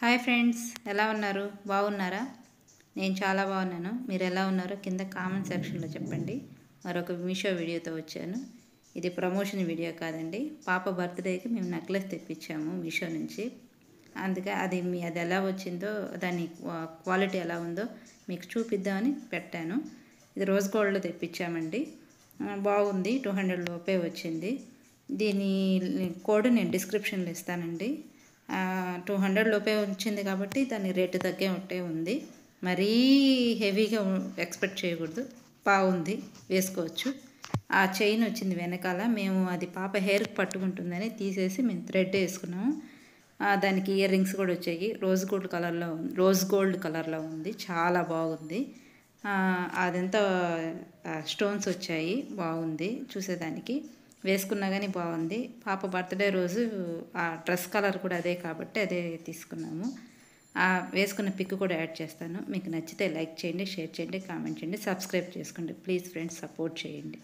Hi friends, ఎలా ఉన్నారు? బాగున్నారా? నేను చాలా బాగున్నాను. మీరు ఎలా ఉన్నారో కింద కామెంట్ సెక్షన్లో చెప్పండి. మరొక మీషో వీడియోతో వచ్చాను. ఇది ప్రమోషన్ వీడియో కాదండి. పాప బర్త్డేకి మేము నెక్లెస్ తెప్పించాము మీషో నుంచి. అందుకే అది ఎలా వచ్చిందో, దాని క్వాలిటీ ఎలా ఉందో మీకు చూపిద్దామని పెట్టాను. ఇది రోజ్ గోల్డ్లో తెప్పించామండి. బాగుంది. 200 లోపే వచ్చింది. దీని కోడ్ నేను డిస్క్రిప్షన్లో ఇస్తానండి. 200 లోపే వచ్చింది కాబట్టి దాని రేటు తగ్గే ఉంటే ఉంది. మరీ హెవీగా ఎక్స్పెక్ట్ చేయకూడదు. బాగుంది, వేసుకోవచ్చు. ఆ చైన్ వచ్చింది వెనకాల. మేము అది పాప హెయిర్కి పట్టుకుంటుందని తీసేసి మేము థ్రెడ్ వేసుకున్నాము. దానికి ఇయర్ రింగ్స్ కూడా వచ్చాయి. రోజ్ గోల్డ్ కలర్లో ఉంది. చాలా బాగుంది. అదంతా స్టోన్స్ వచ్చాయి. బాగుంది చూసేదానికి. వేసుకున్నా కానీ బాగుంది. పాప బర్త్డే రోజు ఆ డ్రెస్ కలర్ కూడా అదే కాబట్టి అదే తీసుకున్నాము. వేసుకున్న పిక్ కూడా యాడ్ చేస్తాను. మీకు నచ్చితే లైక్ చేయండి, షేర్ చేయండి, కామెంట్ చేయండి, సబ్స్క్రైబ్ చేసుకోండి. ప్లీజ్ ఫ్రెండ్స్, సపోర్ట్ చేయండి.